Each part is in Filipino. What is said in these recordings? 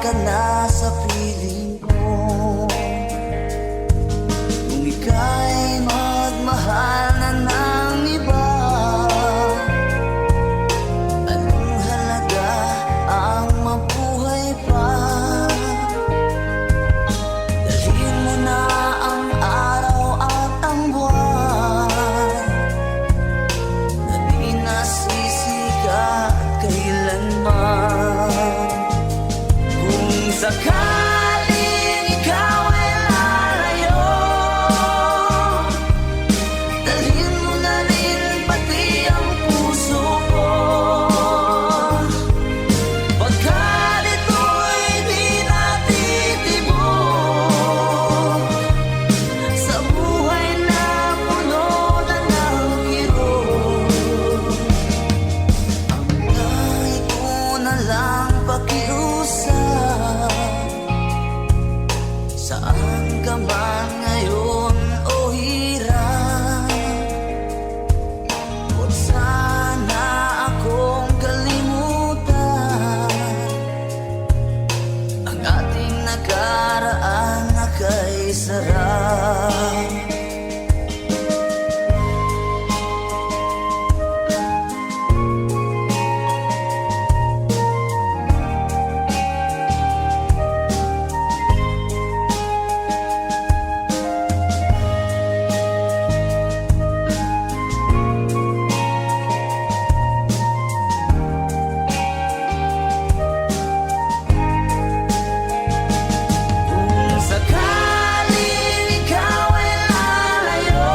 ka na sa piling ko. Kung ika'y magmahal na ng iba, anong halaga ang mabuhay pa? Dalhin mo na ang araw at ang buwan na di nasisikat kailanman. Kung sakaling ikaw ay lalayo, dalhin mo na rin pati ang puso ko. Pagkat ito'y di natitibok sa buhay na puno na ng kirot. Ang dahil ko na lang pakiusap, saan ka man ngayon o hirap, huwag sana akong kalimutan ang ating nakaraan na kay sarap. Kung sakaling ikaw ay lalayo,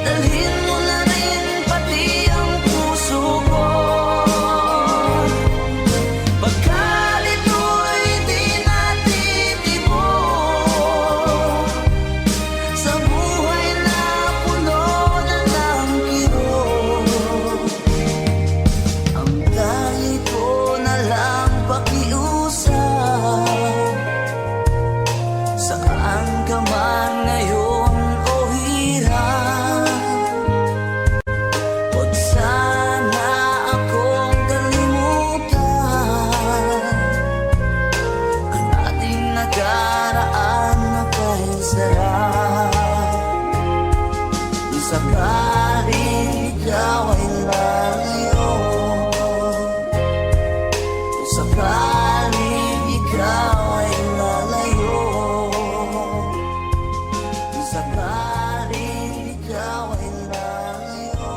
dalhin mo na rin pati ang puso ko. Pagkat ito'y di natitibok sa buhay na puno na ng kirot. Ang dahil ko na lang pakiusap, saan ka man ngayon o hirap, huwag sana akong kalimutan ang ating nakaraan na kay sarap. Kung sakaling ikaw ay lalayo, kung sakaling ikaw ay lalayo, kung sakaling ikaw ay lalayo,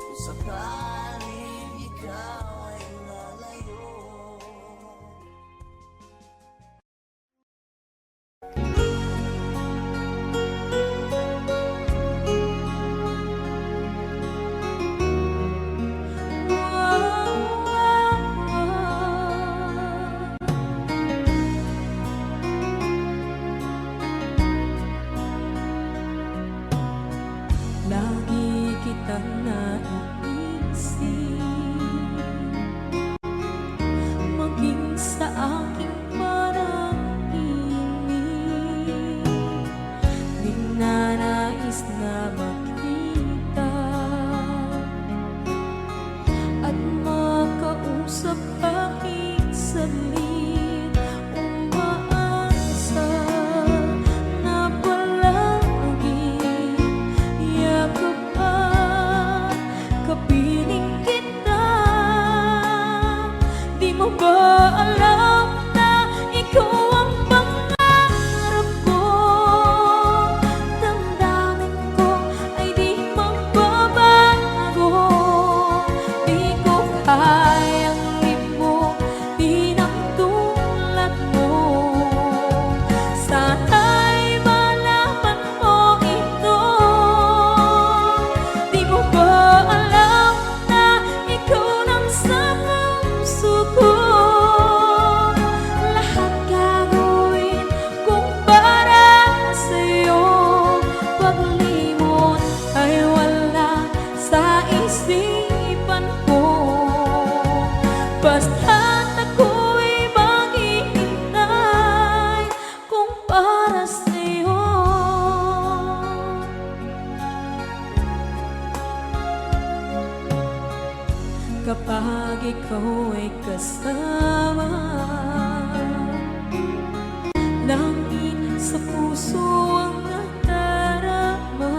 kung sakaling ikaw ay lalayo. Lagi kitang naiisip, maging sa aking parang inig. Di na nais na makita at makausap kahit saglit. Umaasa na palaging yakap at kapiling kita. Di mo ba alam na ikaw ang pangarap ko? Damdamin ko ay di magbabago. Di ko kayang limutin ang tulad mo. Sana'y malaman mo ito. Di mo ba alam na ikaw lang sa puso ko? kapag ikaw ay kasama. Langit sa puso ang nadarama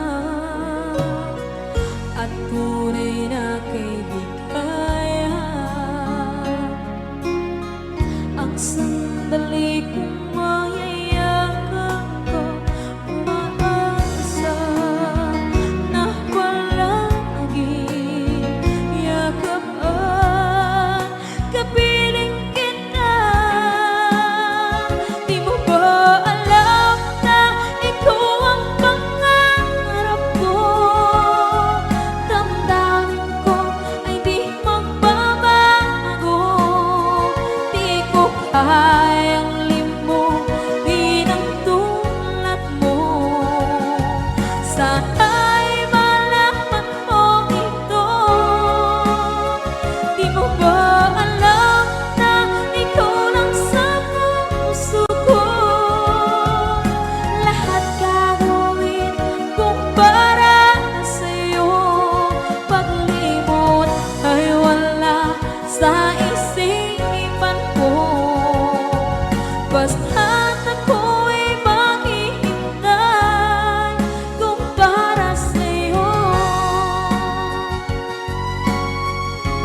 at tunay na kaibigan. Ang sandali kong mayayakap ko, umaasa na palaging yakapan, kapiling kita. Di mo ba alam na ikaw ang pangarap ko? Damdamin ko ay di magbabago. Di ko kayang limutin ang tulad mo. Sana'y malaman mo ito. Di mo ba alam na ikaw lang sa puso ko? Lahat gagawin kung para sa'yo. Paglimot ay wala sa isipan ko. Basta't ako'y maghihintay kung para sa'yo.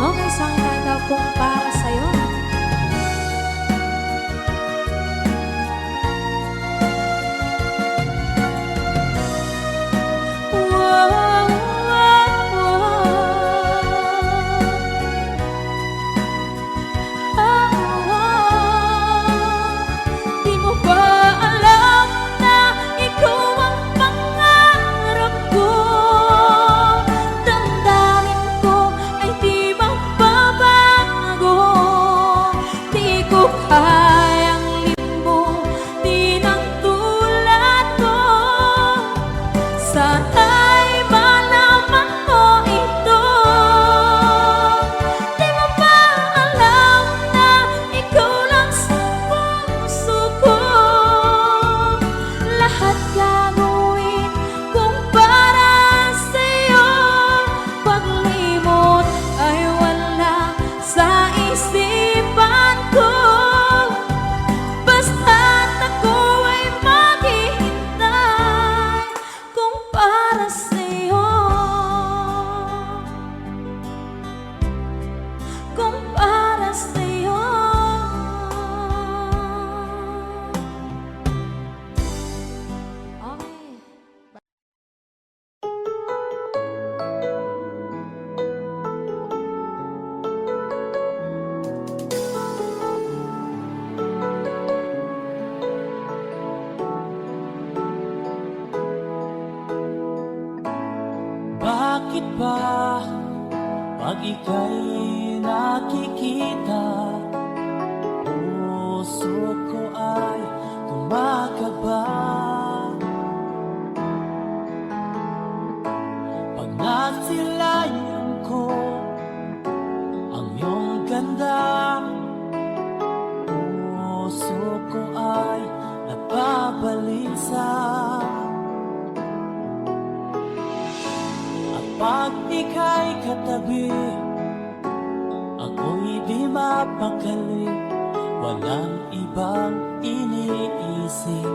Okay, isang kanta kung para sa'yo. Wow, wow, Di mo ba alam na ikaw ang pangarap ko? Damdamin ko ay di magbabago. Di ko kayang limutin ang tulad ko. Sana'y malaman mo ito. Di mo ba alam na ikaw lang sa puso ko? Lahat gagawin kung para sa'yo. Paglimot ay wala sa isipan ko. Basta't ako ay maghihintay kung para sa'yo. Kung para sa'yo. Okay. Bakit ba pag ika'y nakikita, puso ko ay kumakaba? Pag nasilayan ko ang iyong ganda, puso ko ay nababalisa. Pag ika'y katabi, ako'y di mapakali. Walang ibang iniisip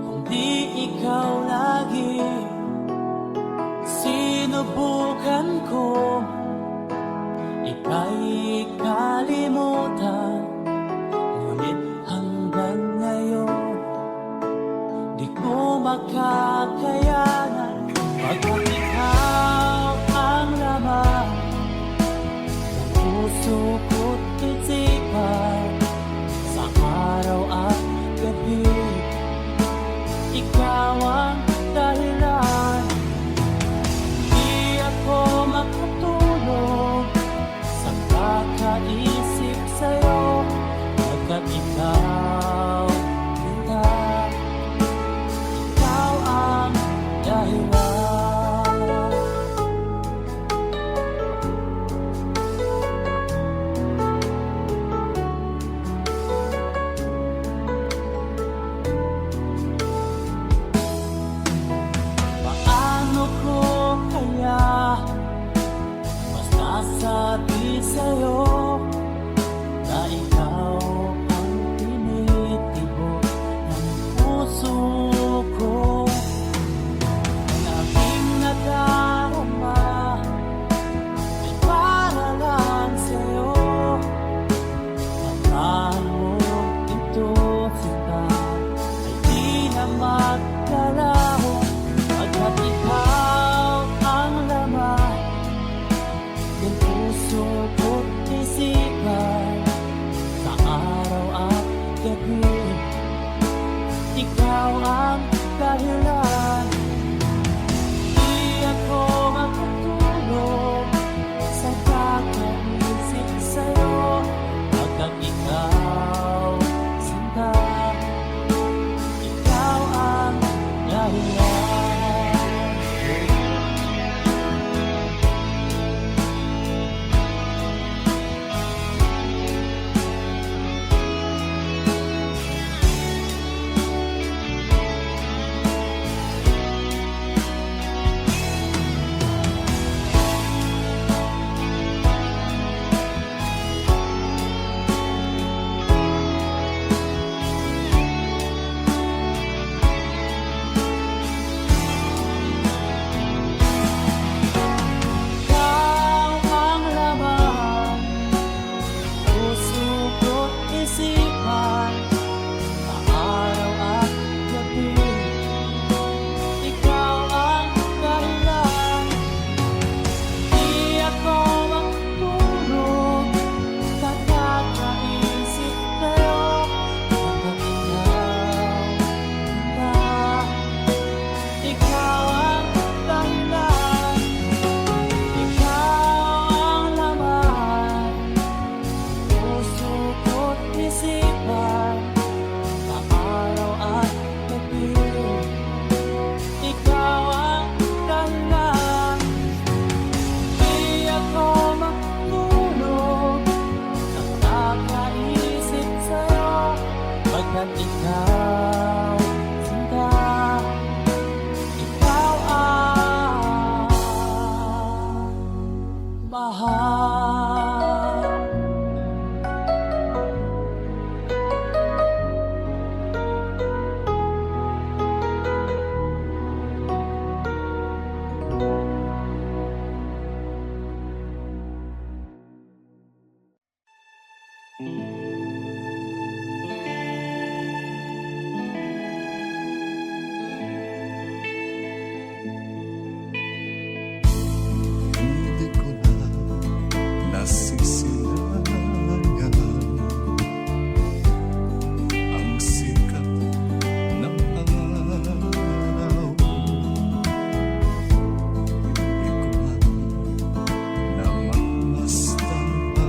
kundi ikaw lagi. Sinubukan ko ika'y kalimutan, ngunit hanggang ngayon di ko makakayanan. Pagkat ikaw ang laman ng puso ko't isipan, sa araw at gabi ikaw ang dahilan. Di ako makatulog sa nagsasabi sa'yo na ikaw ang tinitibok ng puso ko. Ang aking nadarama ay para lang sa'yo. Akala mo ito sila ay di na magkalaho, pagkat ikaw ang laman ng puso ko't isipan sa araw at gabi. Ikaw ang dahilan, di ako makatulog sa kakaisip sa'yo, pagkat ikaw sinta, ikaw ang dahilan. Ikaw ang laman, puso ko't isipan sa araw at gabi. Ikaw ang dahilan, di ako makatulog sa kakaisip sa'yo, pagkat ikaw ang dahilan. Ikaw ang laman, puso ko't isipan sa araw at gabi. Ikaw ang dahilan, di ako makatulog sa kakaisip sa'yo, pagkat ikaw sinta, ikaw ang mahal. Hindi ko na nasisilayan ang sikat ng araw. Hindi ko man namamasdan pa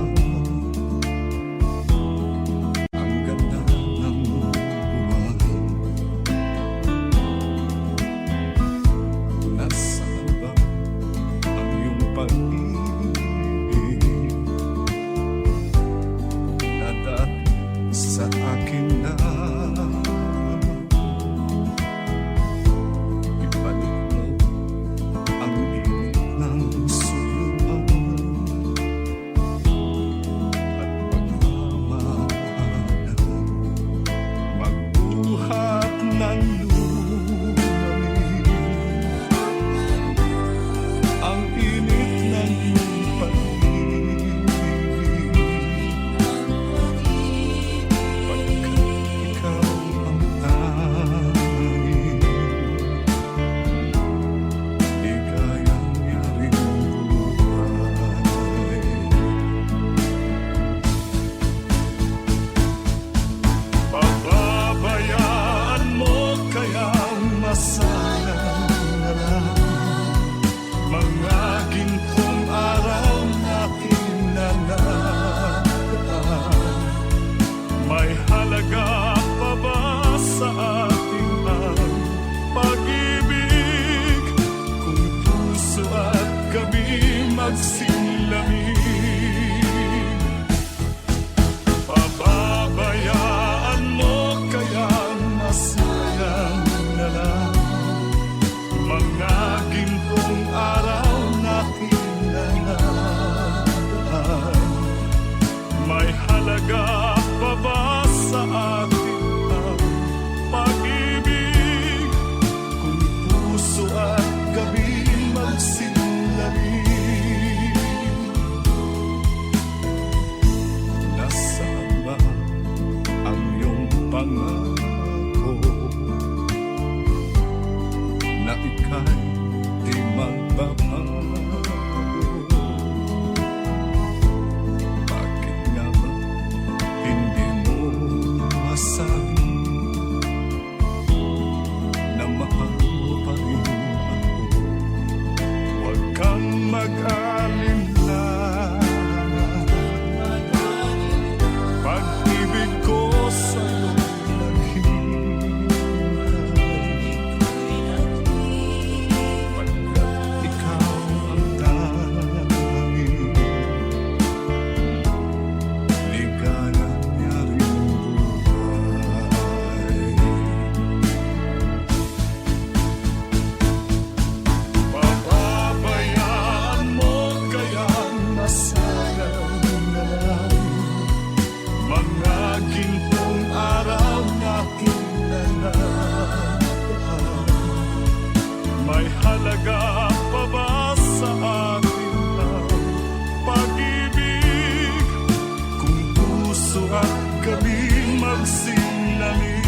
kami magsinangin.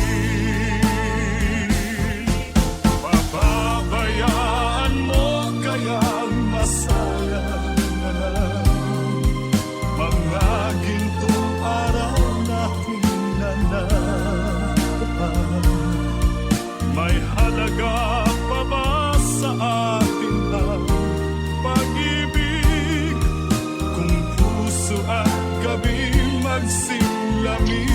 Papabayaan mo kayang masayang na lang mga gintong araw nating nananapan. May halaga pa ba sa atin ang pag-ibig kung puso at gabi magsilamin?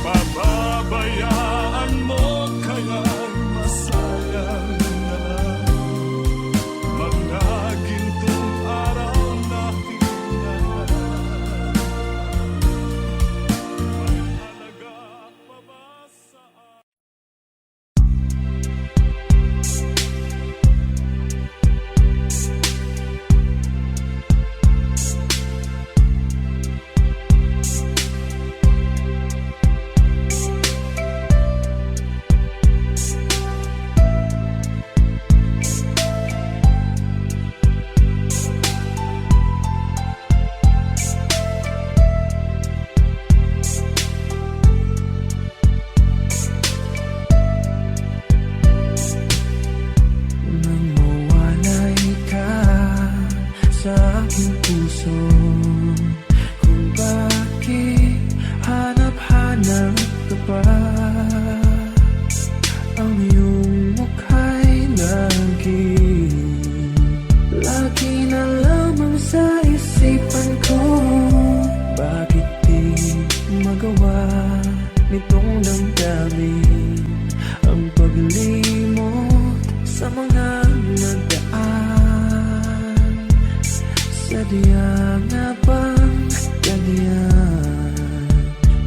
Pababayaan mo kayang masayang na lang mga gintong araw nating nananapan. May halaga pa ba sa atin? Nang mawalay ka sa aking puso, kung bakit hanap-hanap ka pa, ang iyong mukha'y lagi na lamang sa isipan ko. Bakit di magawa nitong damdamin ang paglimot sa mga nagdaan? Sadya nga bang ganyan?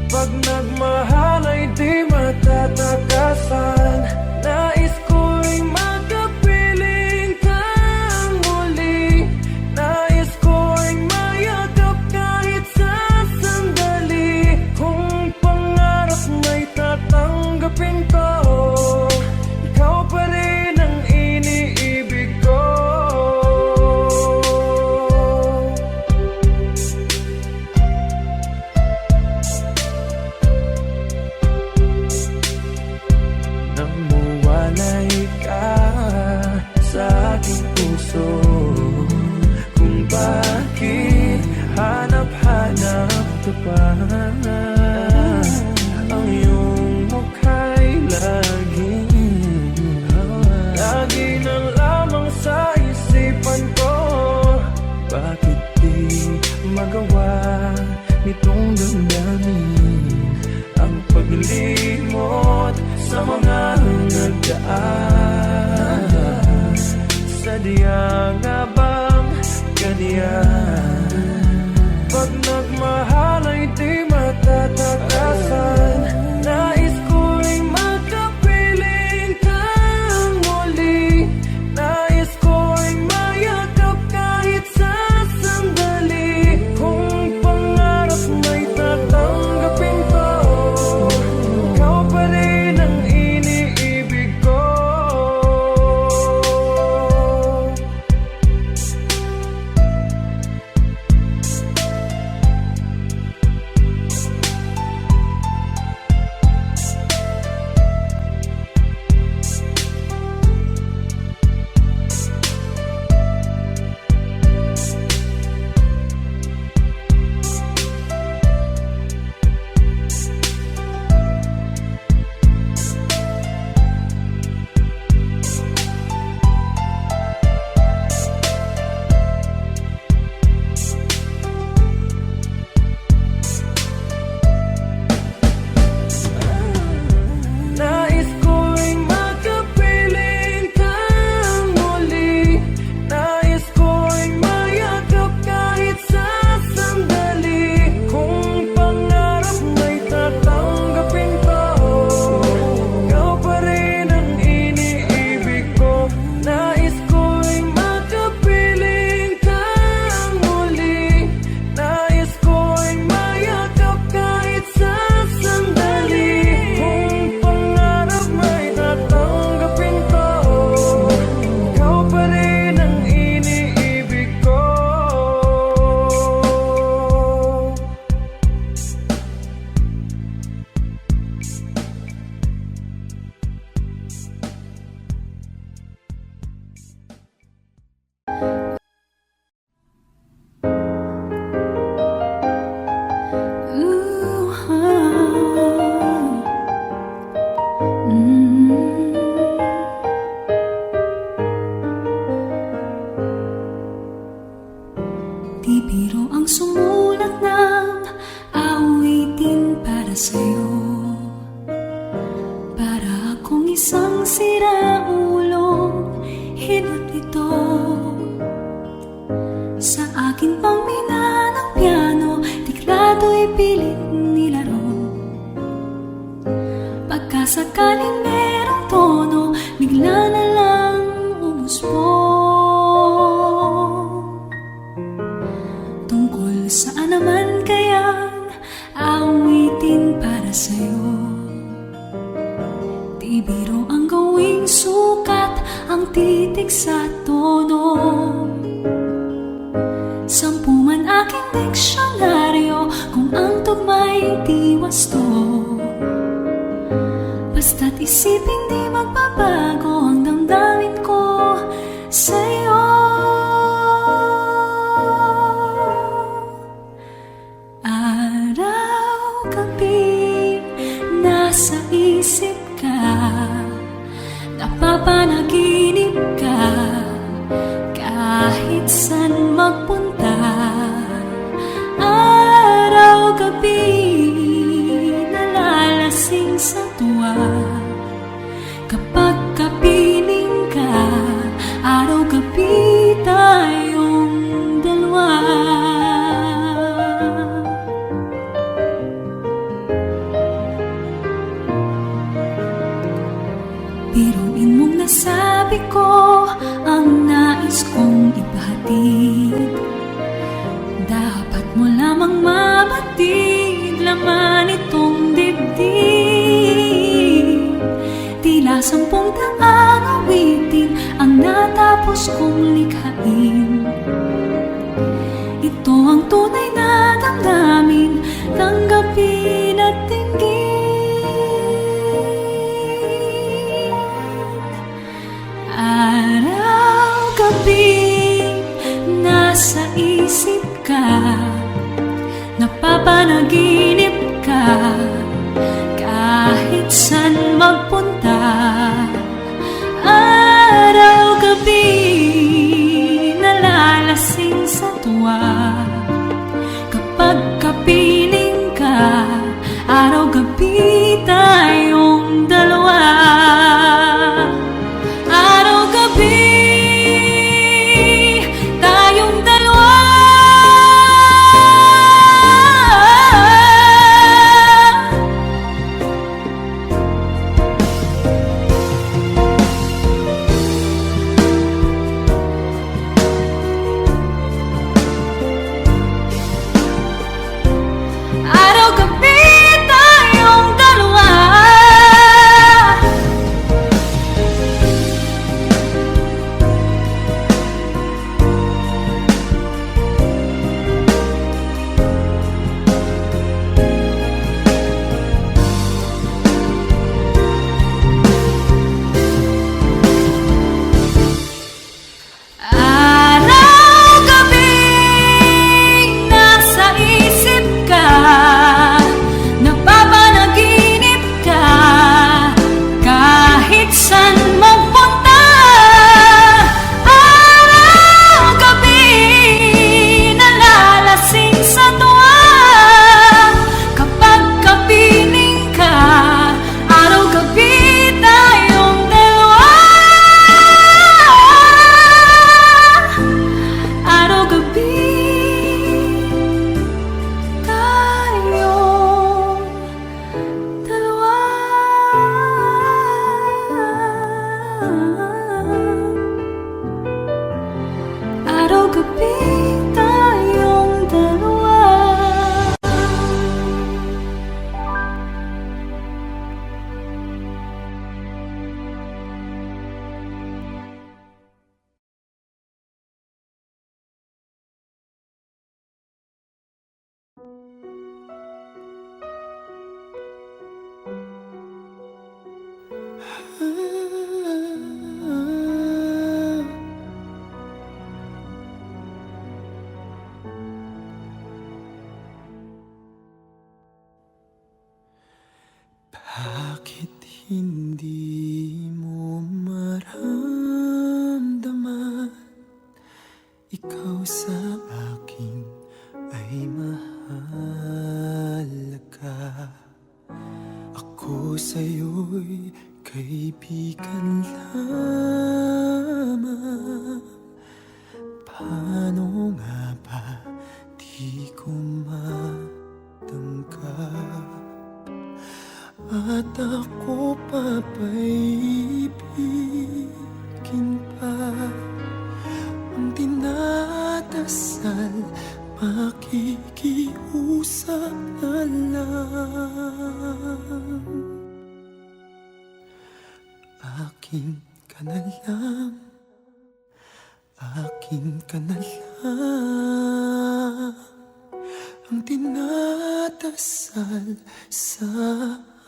Pag nagmahal ay di matatakasan. Nais ko'y makapiling kang muli. Nais ko'y mayakap kahit sa sandali. Kung pangarap may tatanggapin ko, ikaw pa rin ang iniibig ko. Di biro ang sumulat ng awitin para sa'yo. Para akong isang siraulong hilot ito. Sa akin pang mina ng piano, tiklado'y pilit nilaro. Pagkasakaling merong tono, bigla na lang umusbong. Tungkol saan naman kayang awitin para sa'yo? Di biro ang gawing sukat, ang titik sa tono. Sampu man aking diksyonaryo, kung ang tugma'y di wasto. Basta't isipin di magbabago ang damdamin ko sa'yo. Araw-gabi nasa isip ka, napapanaginip ka, kahit saan magpunta. Araw-gabi nalalasing sa tuwa, kapag kapiling ka. Araw-gabi tayong dalawa. Biruin mong nasabi ko ang nais kong ipahatid. Dapat mo lamang mabatid, laman itong dibdib. Tila 10 daang awitin ang natapos kong likhain. Ito ang tunay na damdamin, tanggapin at dinggin. Araw-gabi nasa isip ka, napapanaginip ka, kahit saan magpunta. Araw-gabi nalalasing sa tuwa, kapag kapiling ka. Araw-gabi tayong dalawa. Araw-gabi tayong dalawa. Araw-gabi tayong dalawa. Araw-gabi nasa isip ka, napapanaginip ka, kahit saan magpunta. Araw-gabi nalalasing sa tuwa, kapag kapiling ka. Araw-gabi tayong dalawa. Araw-gabi tayong dalawa. Araw-gabi tayong dalawa. Bakit hindi mo maramdaman ikaw ikaw sa akin ay mahalaga. Ako sa'yo'y kaibigan lamang. Paano nga ba di ko matanggap? At ako pa ba'y ibigin pa? Ang dinadasal, makikiusap na lang. Akin ka na lang, akin ka na lang. Ang dinadasal sa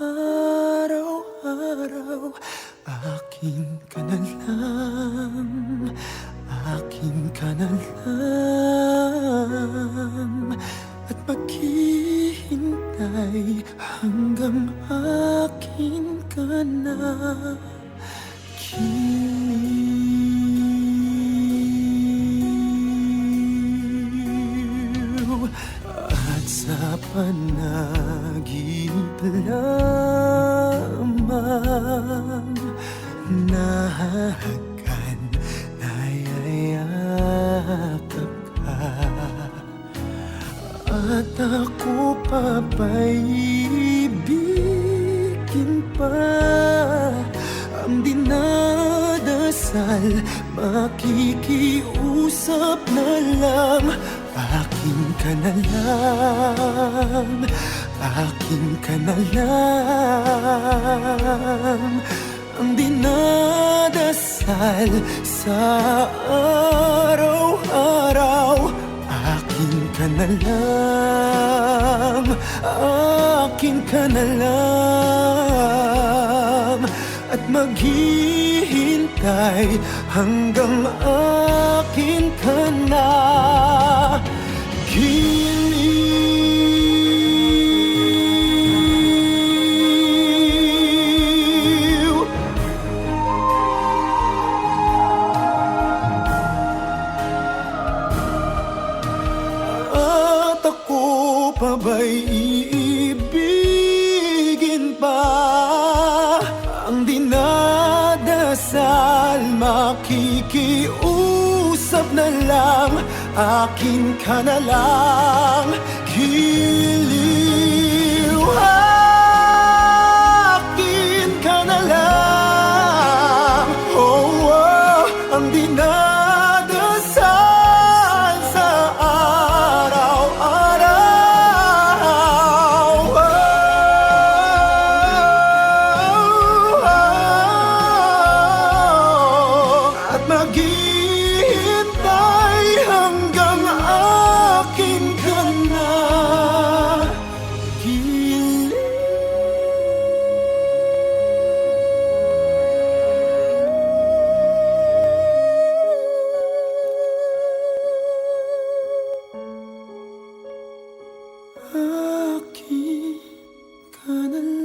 araw-araw. Akin ka na lang, akin ka na lang. At maghihintay hanggang akin ka na. Giliw at sa panaginip lamang, nahahagan, nayayakap ka. At ako pa ba'y ibigin pa? Ang dinadasal, makikiusap na lang. Akin ka na lang, akin ka na lang. Ang dinadasal sa araw-araw. Akin ka na lang, akin ka na lang. At maghihintay hanggang akin ka na. Giliw at ako pa ba'y iibigin pa? Ang dinadasal, makikiusap na lang. Akin ka na lang, giliw. Akin ka na lang. Oh, oh, ang dinadasal sa araw-araw. At maghihintay hanggang akin ka na. Akin ka na lang.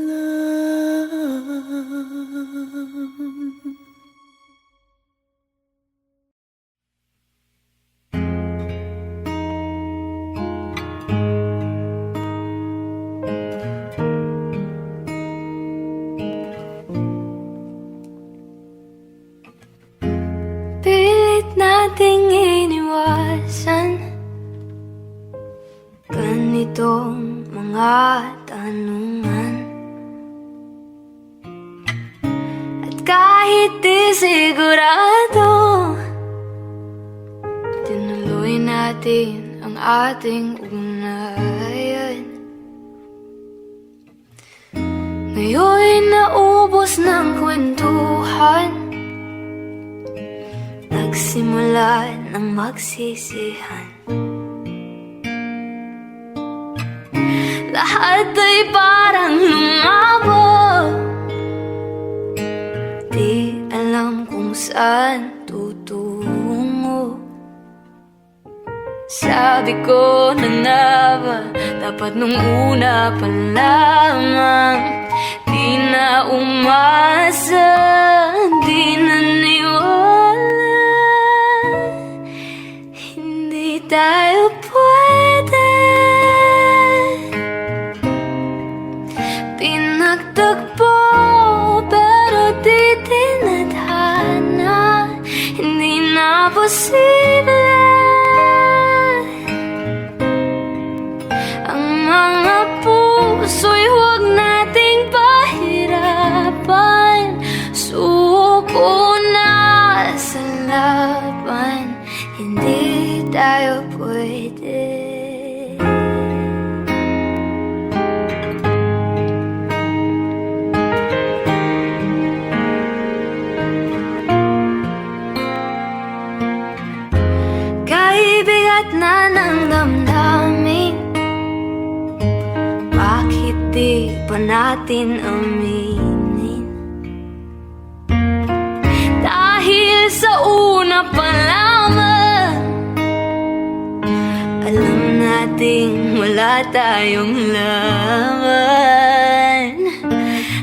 Pilit nating iniwasan ganitong mga tanungan. At kahit di sigurado, tinuloy natin ang ating ugnayan. Ngayon'y naubos ng kwentuhan, nagsimula ng magsisihan. Lahat ay parang lumabo, di alam kung saan tutungo. Sabi ko na nga ba, dapat nung una pa lamang. Di na umasa, di na niwala, tayo pwede. Pinagtagpo pero di tinadhana, hindi na posible. Ang mga puso'y huwag nating pahirapan. Suko na sa laban, hindi tayo pwede. Kaibigat na ng damdamin, bakit di pa natin aminin? Dahil sa una pa lamang, alam nating wala tayong laban.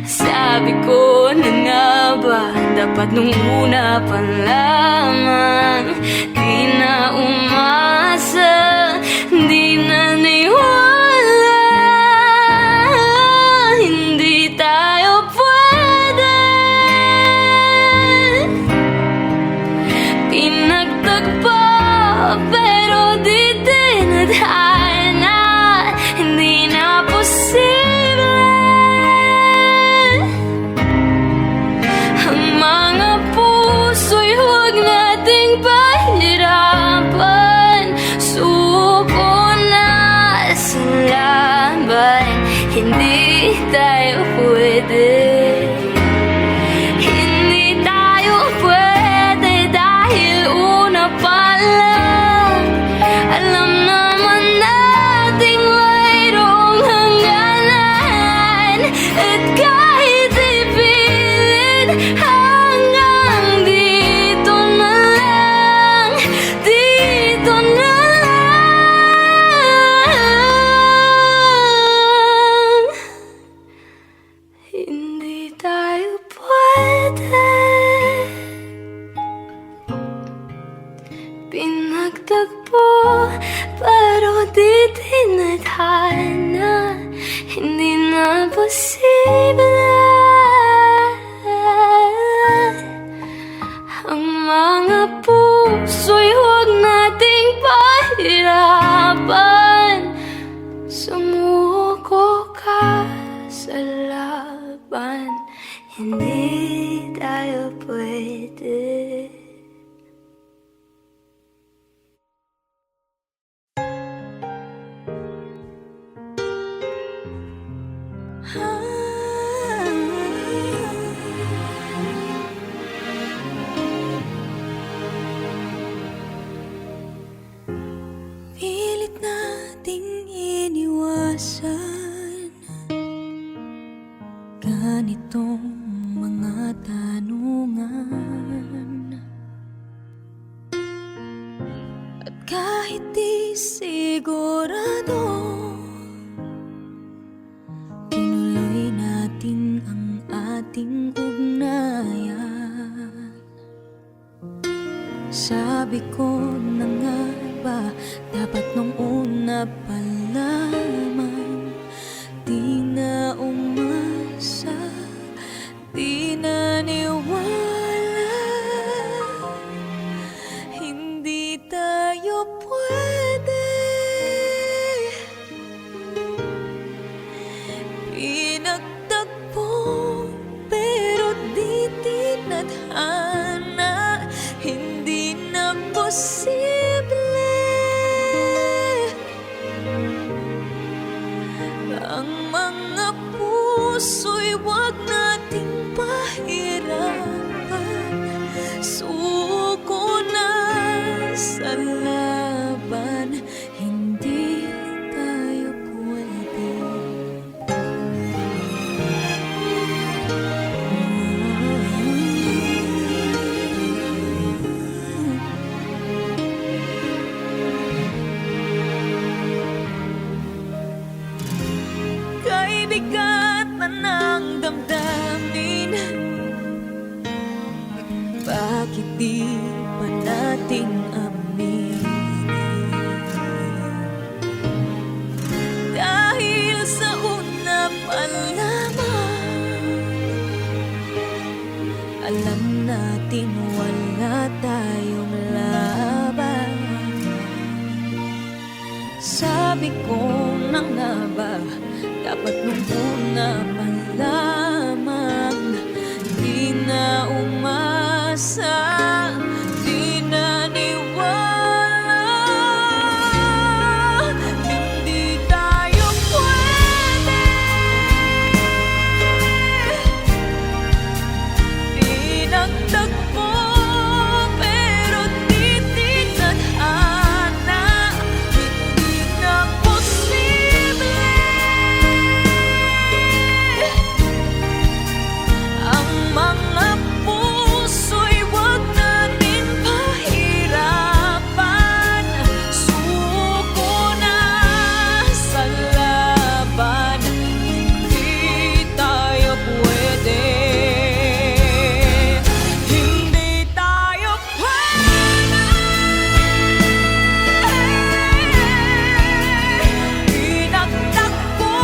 Sabi ko na nga ba, dapat nung una pa lamang, di na umasa, di na niwala, hindi tayo pwede. Pinagtagpo pero di tinadhana, hindi na posible. Ang mga puso'y huwag nating pahirapan. Suko na sa laban, hindi tayo pwede. Hindi tayo pwede dahil una pa lang, alam naman nating mayroong hangganan. At kahit ipilit, hanggang dito na lang, dito na lang. Hindi tayo pwede. Pinagtagpo pero di tinadhana, hindi na posible. Ang mga puso'y huwag nating pahirapan. Sumuko ka sa laban, hindi tayo pwede. Pilit nating iniwasan ganitong mga tanungan. At kahit di sigurado, tinuloy natin ang ating ugnayan. Sabi ko na nga ba, dapat nung una pa lamang, di na umasa, di na niwala, hindi tayo pwede. Pinagtagpo pero di tinadhana, hindi na posible. Ang mga puso'y wag nating pahirapan. Suko na sa laban, hindi tayo pwede. Kaibigat na ng damdamin, bakit di pa natin aminin? natin wala tayong laban. Sabi ko na nga ba, dapat nung una pa lamang. Di na umasa, di naniwala. Hindi tayo pwede. Pinagtagpo pero di tinadhana. Hindi na posible. Ang mga puso'y wag natin pahirapan. Suko na sa laban. Hindi tayo pwede. Hindi tayo pwede. Pinagtakbo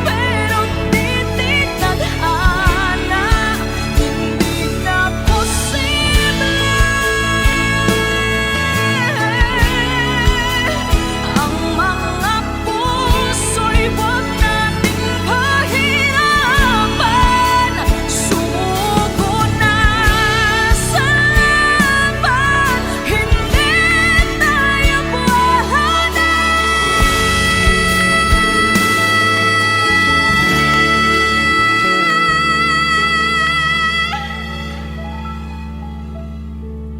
pero di tinadhana. Hindi na posible. Ang mga puso'y wag nating pahirapan. Suko na sa laban. Hindi tayo pwede.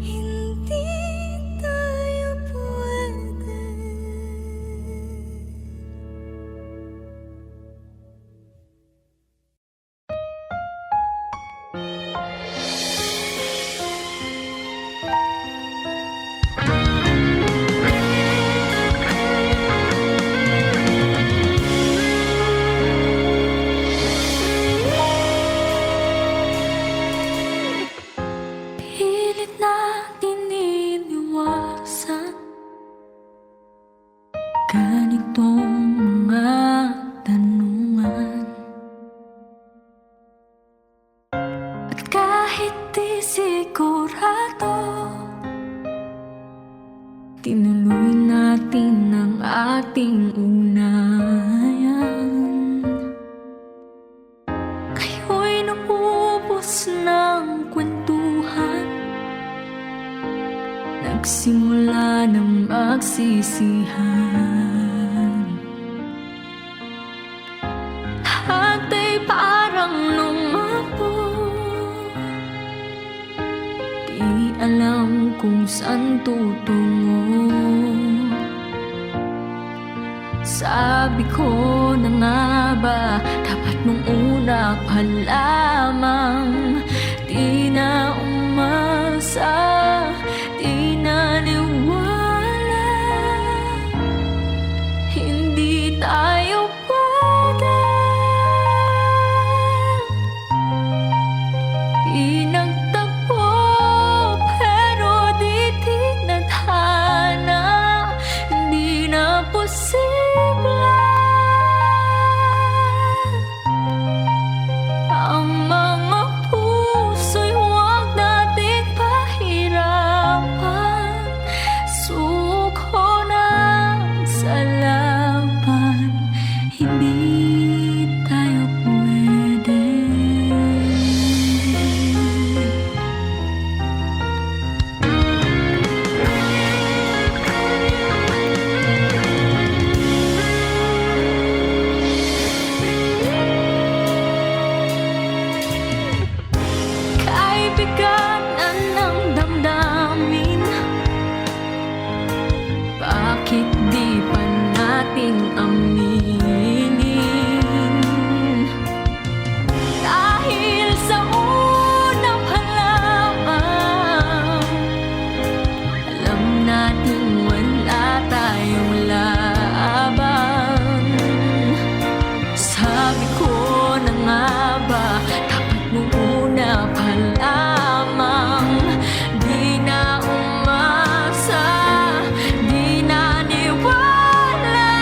Hindi tayo pwede. Pilit natin iniwasan ganitong mga tanungan. At kahit di sigurado, tinuloy natin ang ating ugnayan. Kayo'y naubos ng kwentuhan, nagsimula ng magsisihan. Lahat ay parang lumabo, di alam kung saan tutungo. Sabi ko na nga ba, dapat nung una pa lamang. Di na umasa, di naniwala. Hindi tayo pwede. Pinagtagpo pero di tinadhana. Hindi na posible. Ang mga puso'y huwag nating pahirapan. Suko na sa laban. Hindi tayo pwede. Kaibiganan ng damdamin, bakit di pa natin aminin? Dahil sa una pa lamang, alam natin wala tayong laban. Sabi ko na nga ba, dapat nung una pa lamang. Di na umasa, di naniwala.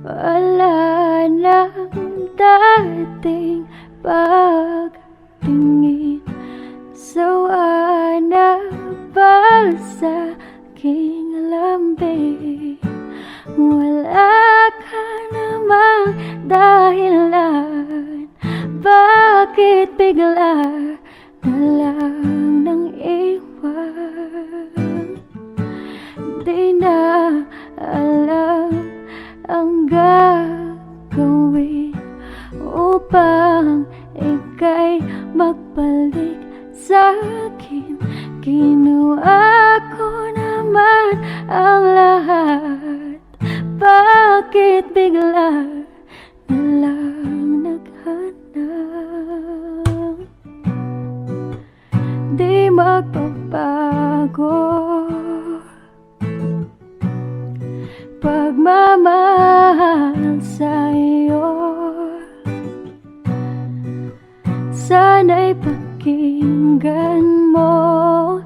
Wala nang dating pagtingin. Sawa na ba sa aking lambing? Wala ka namang dahilan, bakit bigla na lang nang iwan? Di na alam ang gagawin upang ika'y magbalik sa'kin. Ginawa ko naman ang lahat, bakit bigla na lang naghanap? Di magbabago pagmamahal sa'yo. Sana'y pakinggan mo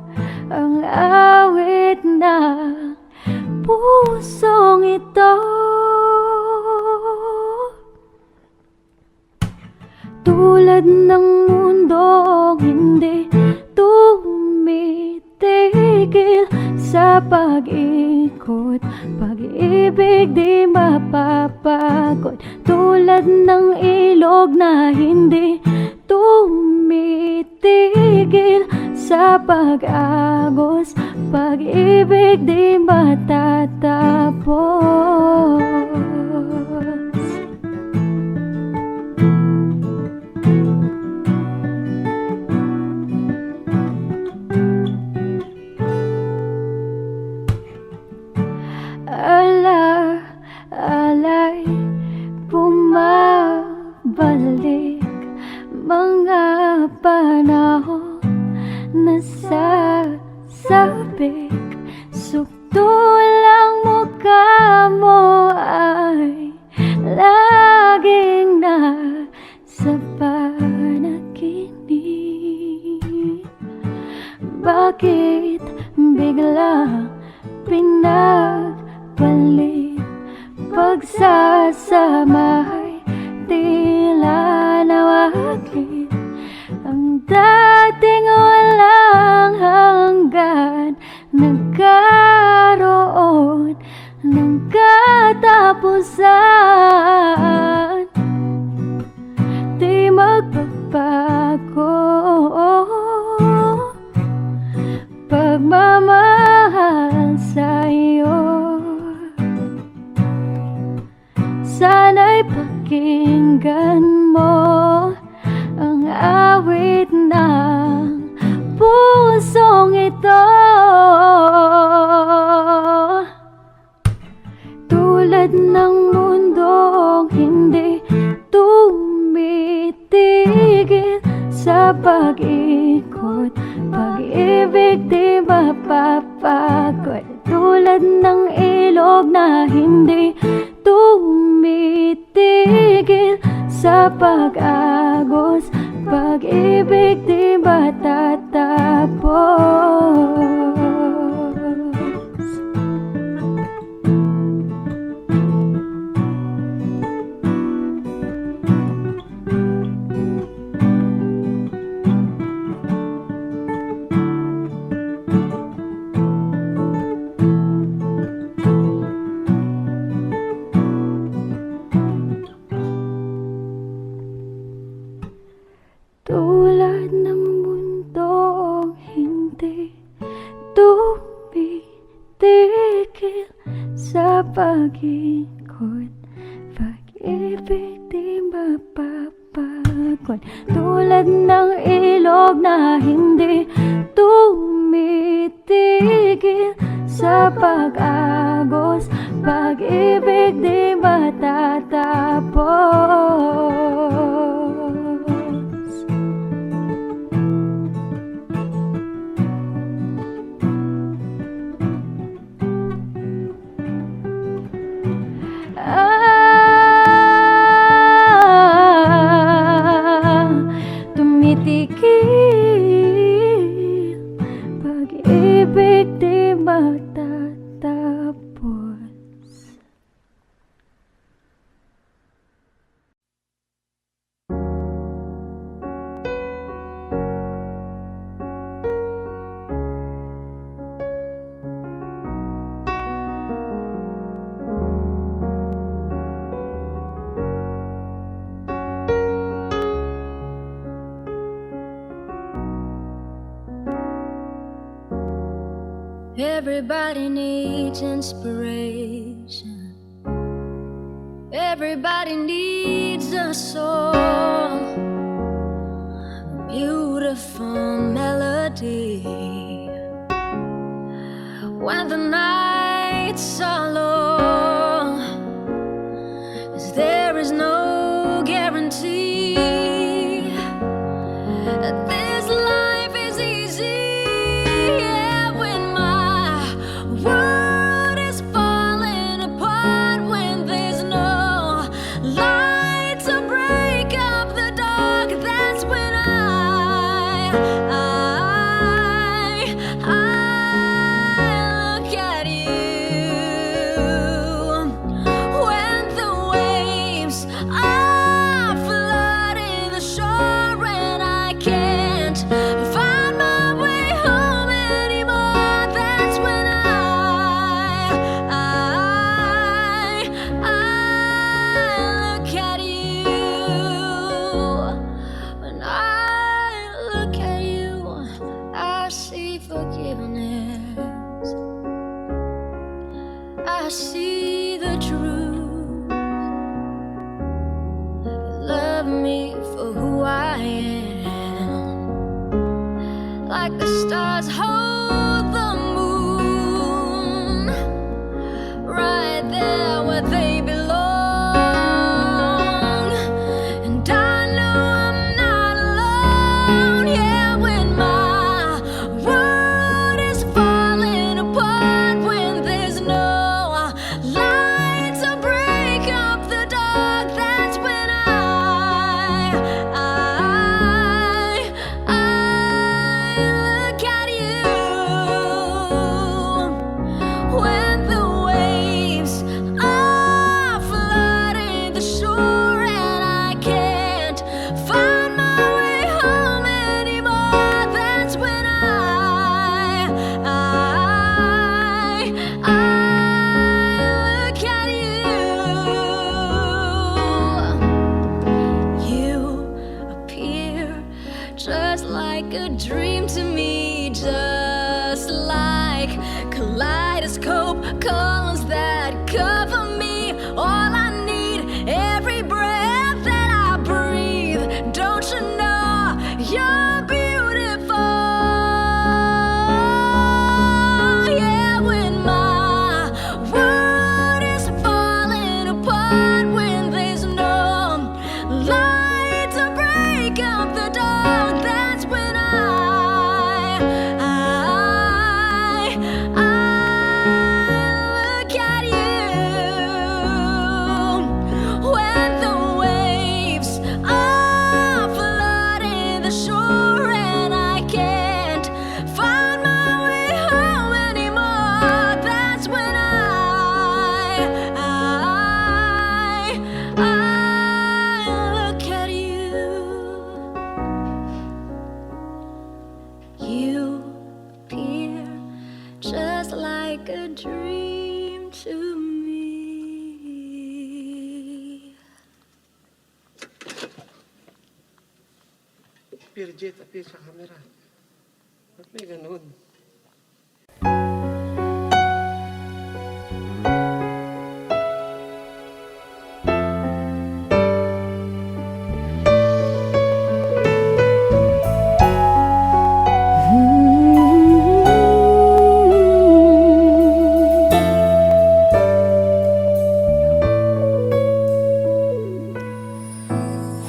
ang awit ng pusong ito. Tulad ng mundong hindi tumitigil sa pag-ikot, pag-ibig di mapapagod. Tulad ng ilog na hindi tumitigil sa pag-agos, pag-ibig di matatapos. Alay, bumabalik mga panahon na sasabik. Sukto lang mukha mo ay laging nasa panaginip. Bakit biglang pinagbalik? Pagsasamay tila nawaglit, ang dating walang hanggan nagkaroon ng katapusan. Di magbabago pagmamahal sa'yo. Sana'y pakinggan mo ang awit ng pusong ito. Tulad ng mundong hindi tumitigil sa pag-ikot, pag-ibig di mapapagod. Tulad ng ilog na hindi tumitigil sa pag-agos, pag-ibig di matatapos. Tulad ng mundong hindi tumitigil sa pag-ikot, pag-ibig di mapapagod. Tulad ng ilog na hindi tumitigil sa pag-agos, pag-ibig di matatapos. Tumitikil, pag-ibig di matatapos. Everybody needs inspiration. Everybody needs a song, a beautiful melody. When the nights are long, 'cause there is no guarantee that this life is easy. Yeah, when my world is falling apart, when there's no light to break up the dark, that's when I look at you. When the waves are flooding the shore and I can't find my way home anymore, that's when I look at you. When I look at you, I see forgiveness. I see the truth. You love me for who I am, like the stars hold the moon, right there where they belong. And I know I'm not alone. Yeah, when my world is falling apart, when there's no light to break up the dark, that's when I look at you. When the waves are flooding the shore and I can't find my way home anymore, that's when I look at you. You appear just like a dream to me, just like kaleidoscope colors that cover me. All I need, every breath that I breathe. Don't you know you're beautiful? Yeah, when my world is falling apart, when there's no light to break up the dark, that's when I look at you. When the waves are flooding the shore and I can't find my way home anymore, that's when I look at you. You appear just like a dream to me. Appear, Jet, appear sa camera. Ba't may ganun?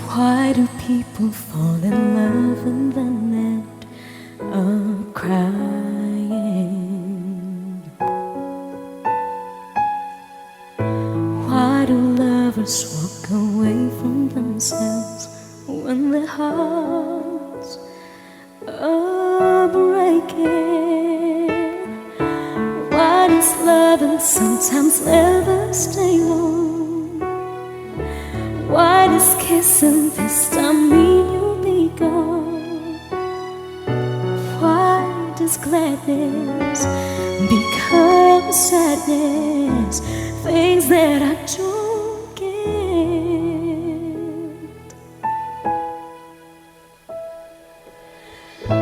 Why do people fall in love and then end up crying? Why do lovers walk away from themselves when their hearts are breaking? Why does loving sometimes never stay long? Why does kissing this time mean you'll be gone? Why does gladness become sadness? Things that I don't get.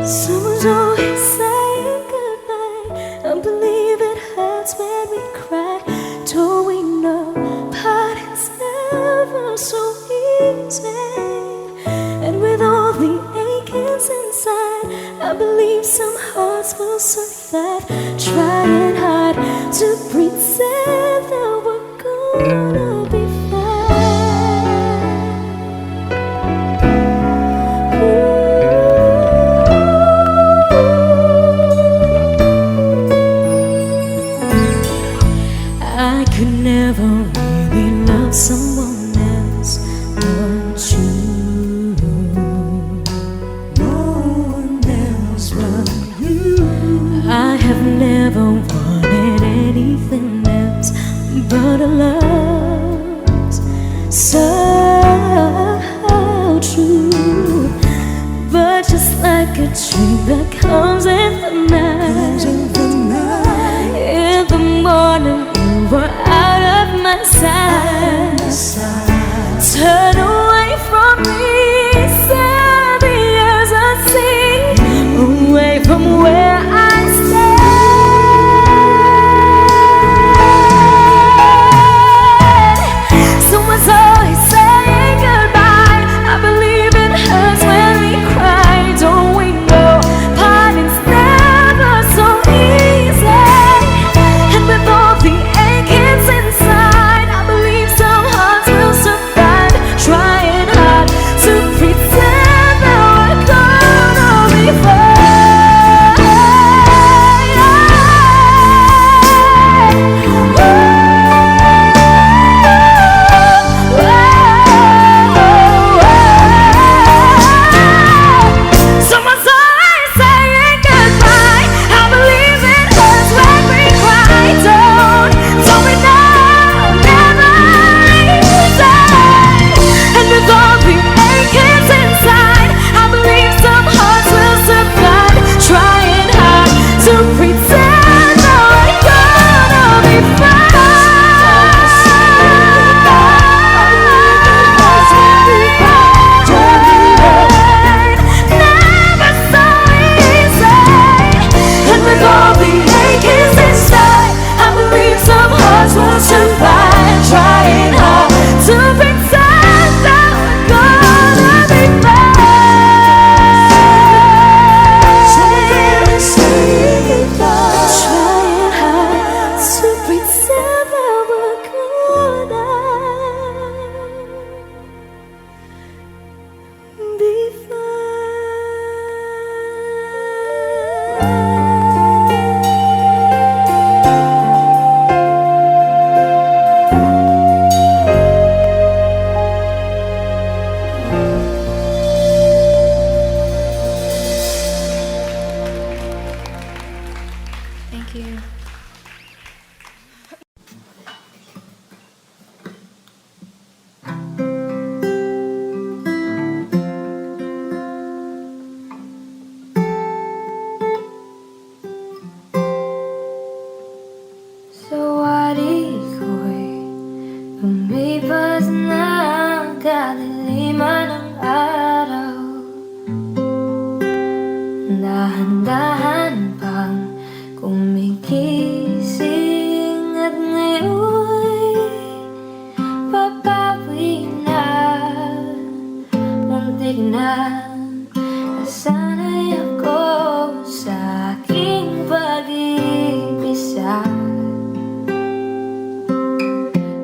Someone's always saying goodbye. I believe believe some hearts will survive, trying hard to pretend that we're gonna be I could never really love someone else but you. No one else but you. I have never wanted anything else but a love so true. But just like a dream that comes in the night, in the morning you were out of my sight. Turn away from me, sadly as I see, away from where I stand. Someone's always saying goodbye. I believe it hurts when we cry. Don't we know parting's never so easy? And with all the achings inside, I believe some hearts will survive, trying hard to pretend that we're gonna be fine. Someone's always saying goodbye. I believe it hurts when we cry. Don't we know never easy? And with all the achings inside, I believe some hearts will survive, trying hard to pretend that we're gonna be fine. Never so easy. And with all the achings inside, I believe some hearts will survive, trying hard to pretend that we're gonna be fine. Trying hard to pretend that we're gonna be Thank you. Sewari ko'y lumipas na kaliliman ng araw. Dahan-dahan pang kumigising at ngayon'y papawi na. Muntik na nasanay ako sa aking pag-ibisa.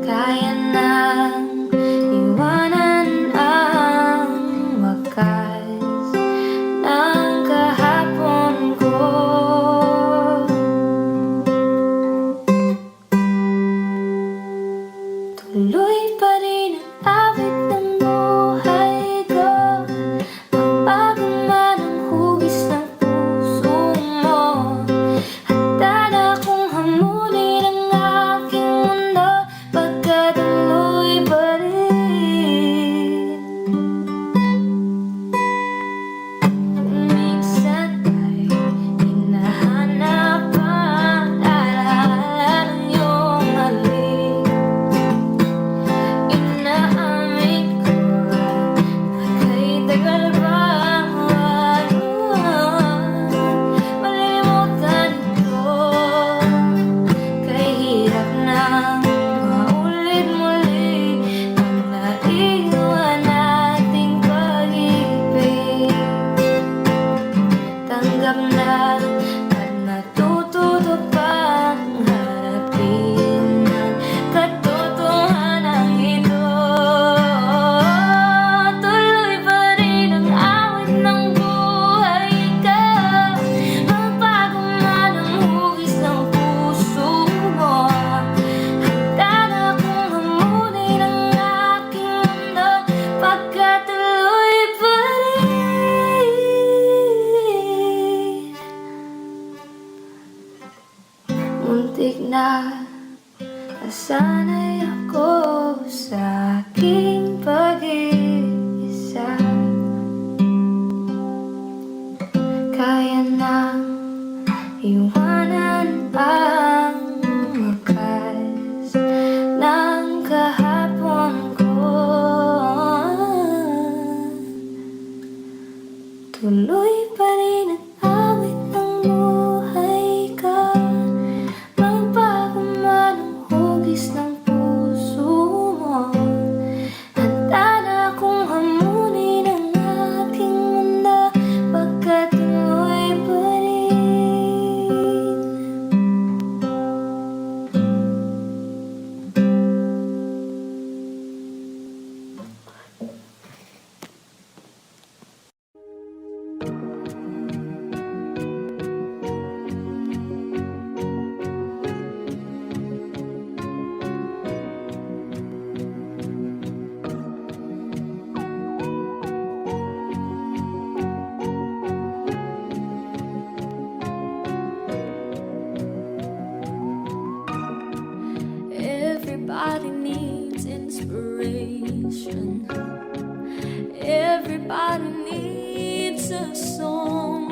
Kaya nang iwanan ang wakas ng kahapon ko. Tuloy pa rin ang awit ng buhay ko, magbago man ang hugis ng puso mo. Handa akong hamunin ang aking mundo, pagkat tuloy pa rin. Minsan ay hinahanap ang alaala ng iyong halik. Nasanay ako sa aking pag-iisa. Kaya nang iwanan ang wakas ng kahapon ko. Tuloy pa rin ang awit ng buhay ko. Magbago man ang hugis ng puso mo. Handa na akong hamunin ang aking mundo, pagkat tuloy pa rin. Everybody needs inspiration. Everybody needs a song,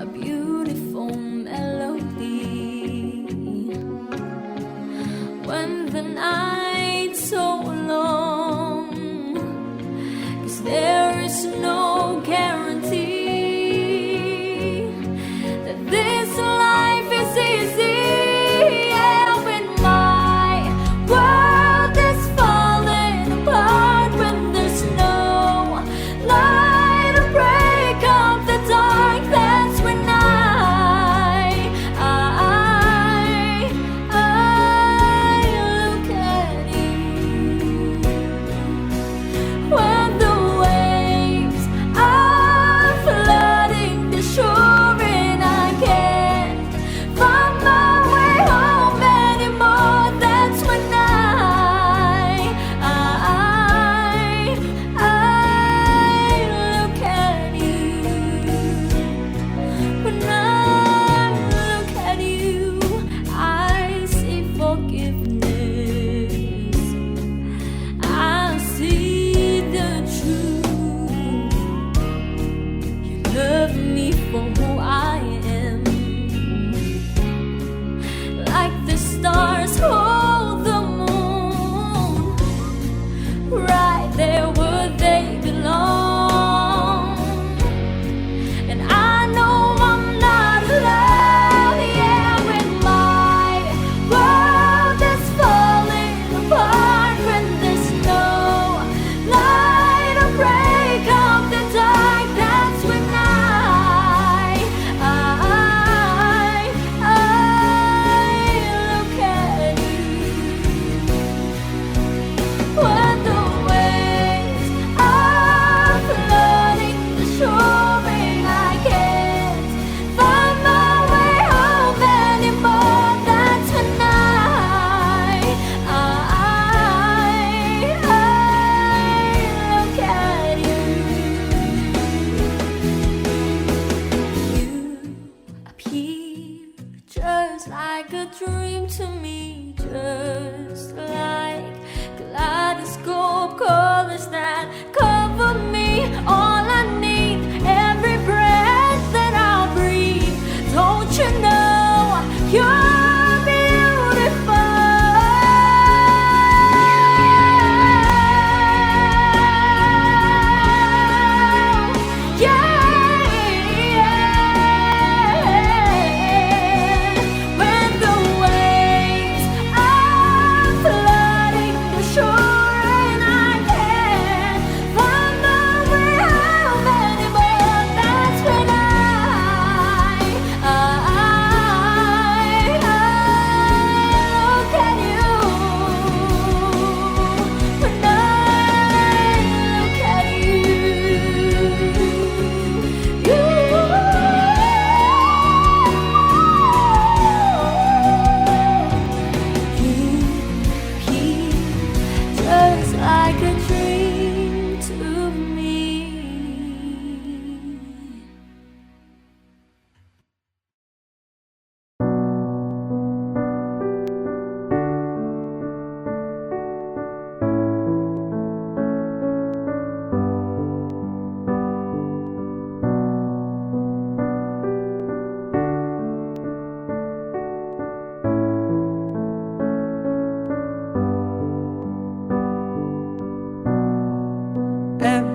a beautiful melody. When the night's so long, 'cause there is no guarantee that this life is easy. Yeah, when my world is falling apart, when there's no light to break on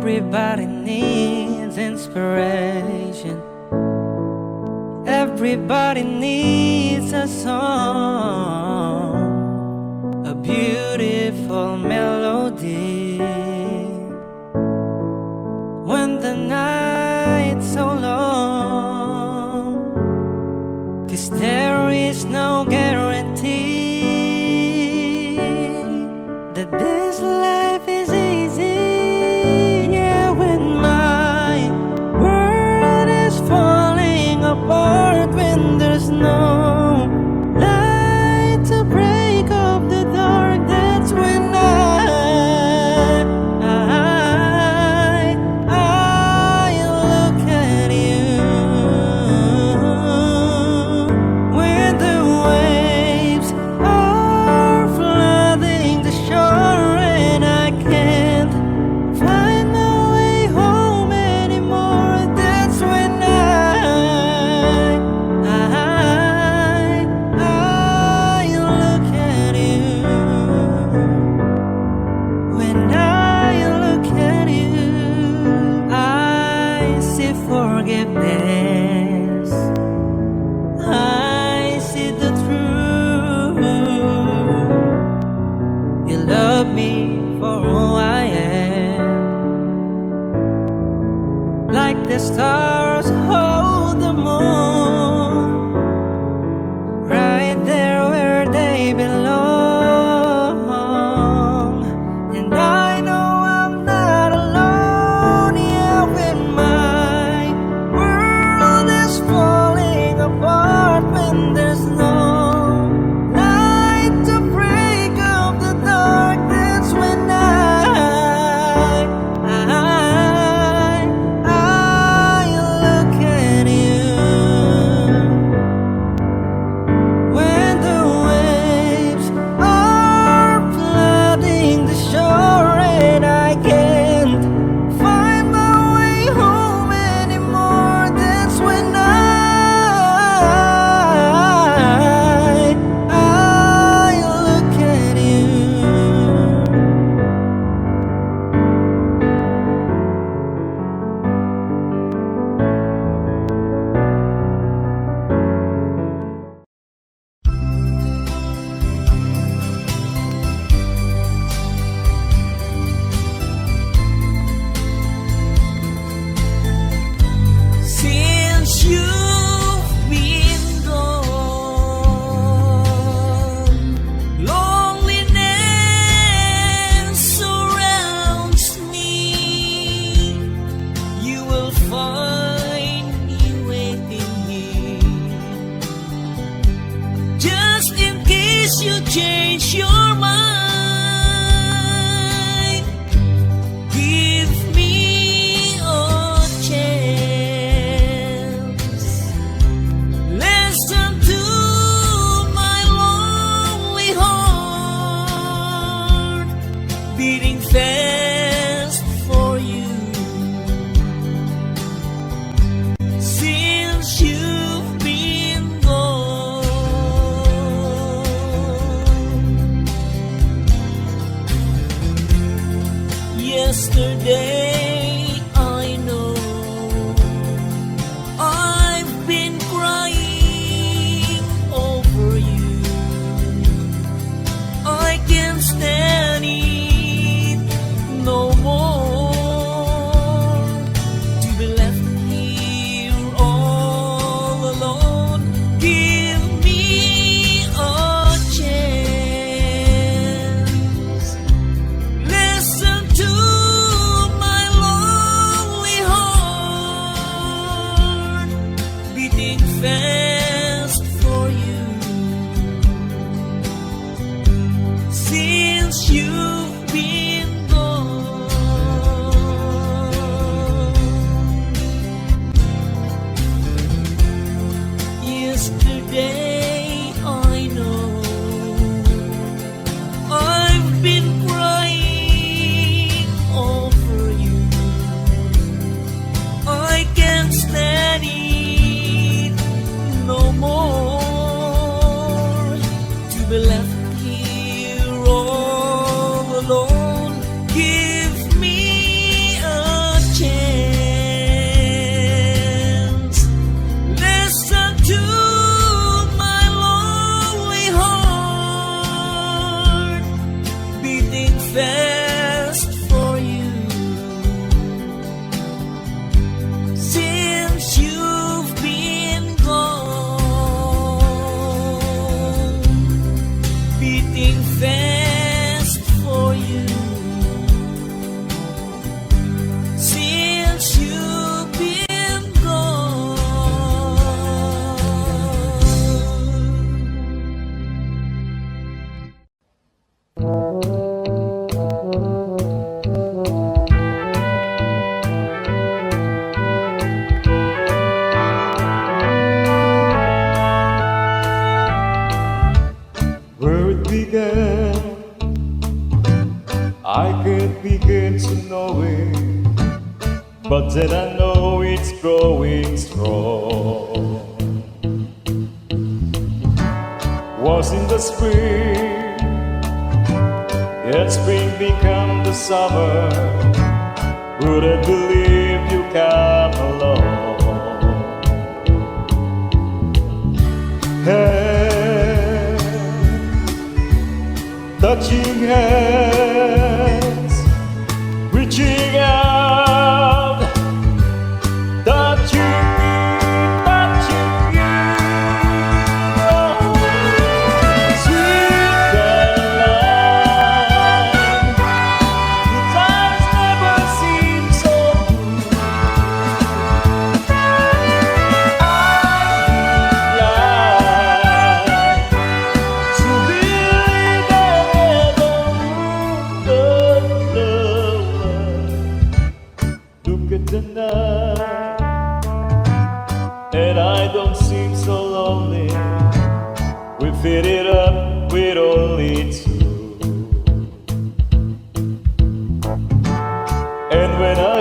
Everybody needs inspiration. Everybody needs a song, a beautiful melody. When the night's so long, 'cause there is no guarantee that this life is easy. Yeah, when my world is falling apart, when there's no light to break up the dark, that's when I look at you. When the waves are flooding the shore and I can't find my way home anymore, that's when I look at you. When I look at you, I see forgiveness. I see the truth. You love me for who I am, like the stars hold the moon, right there where they belong. And I know I'm not alone. Yeah, when my world is falling apart, when there's no light to break up the dark, that's when I look at you. When the waves are flooding the shore and I can't find my way home anymore, that's when I look at you. Since you've been gone, loneliness surrounds me. You will find me waiting here, just in case you change your mind. Give me a chance. Listen to my lonely heart beating fast for you. Since you've been gone, yesterday I know I've been crying over you. I can't stand it no more, to be left here all alone. Give me a chance. Listen to my beating fast for you. Since you've been gone, beating fast for you. Since you've been gone. Where it began, I can't begin to know it, but then I know it's growing strong. Was in the spring, yet spring become the summer. Wouldn't believe you come along. Hands, touching hands, reaching out, touching me, touching you. Oh, sweet Caroline, the times never seem so good. To believe that look at the night, and I don't seem so lonely. We fit it up with only two. And when I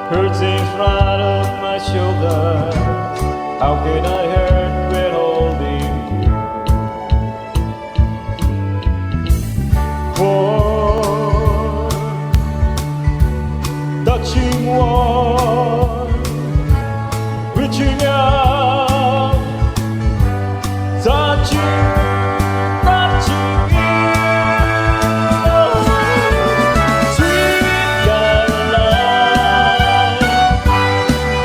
heard things right off my shoulders, how can I hurt when holding you? Touching one, reaching out, touching, touching you. Sweet Caroline,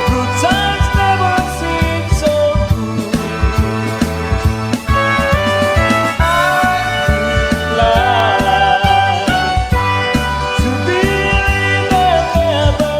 good times never seem so good. To believe that never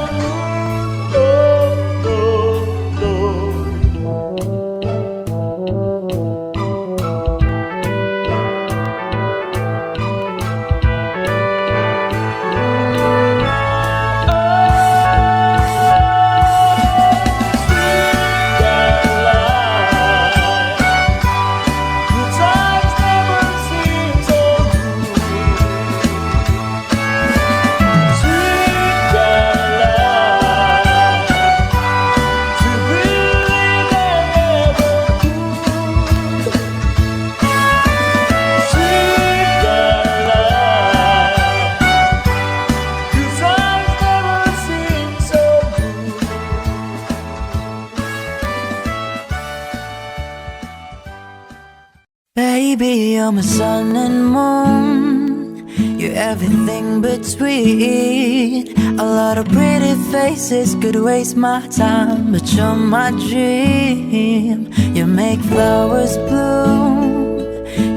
Baby, you're my sun and moon. You're everything between. A lot of pretty faces could waste my time, but you're my dream. You make flowers bloom.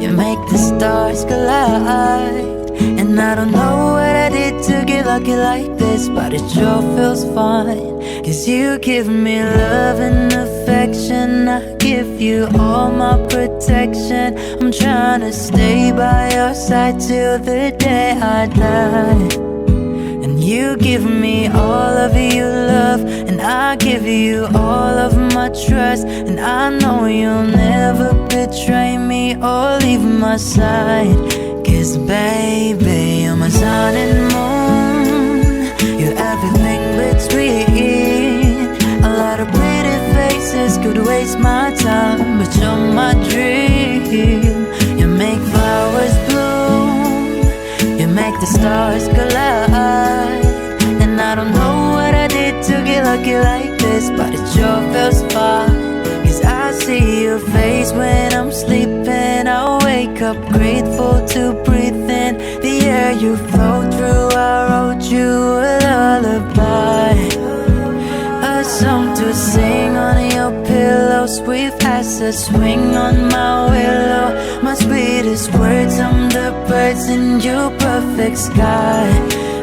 You make the stars collide. And I don't know what I did to get lucky like this, but it sure feels fine. 'Cause you give me love and affection, I give you all my protection. I'm trying to stay by your side till the day I die. And you give me all of your love, and I give you all of my trust. And I know you'll never betray me or leave my side. 'Cause baby, you're my sun and moon. You're everything between. A lot of pretty faces could waste my time, but you're my dream. You make flowers bloom. You make the stars collide. And I don't know what I did to get lucky like this, but it sure feels fine. 'Cause I I see your face when I'm sleeping. I wake up grateful to breathe in the air you flow through. I wrote you a lullaby, a song to sing on your pillow. Sweet as a swing on my willow. My sweetest words, I'm the birds in your perfect sky.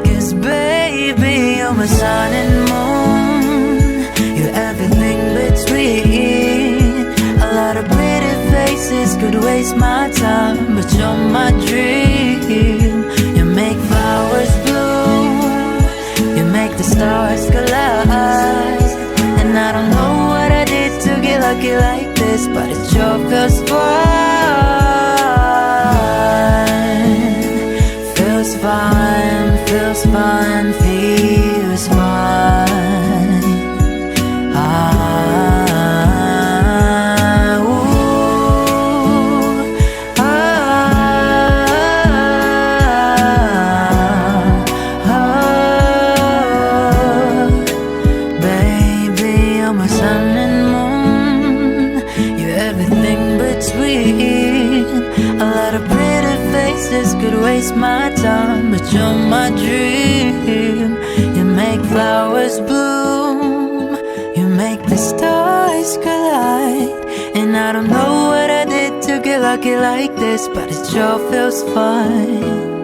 'Cause baby, you're my sun and moon. You're everything between. A lot of pretty faces could waste my time, but you're my dream. You make flowers bloom, you make the stars collide. And I don't know what I did to get lucky like this, but it sure feels fine. Feels fine, feels fine, feels fine. Baby, you're my sun and moon. You're everything between. A lot of pretty faces could waste my time, but you're my dream. You make flowers bloom, you make the stars collide. And I don't know what I did to get lucky like this, but it sure feels fine.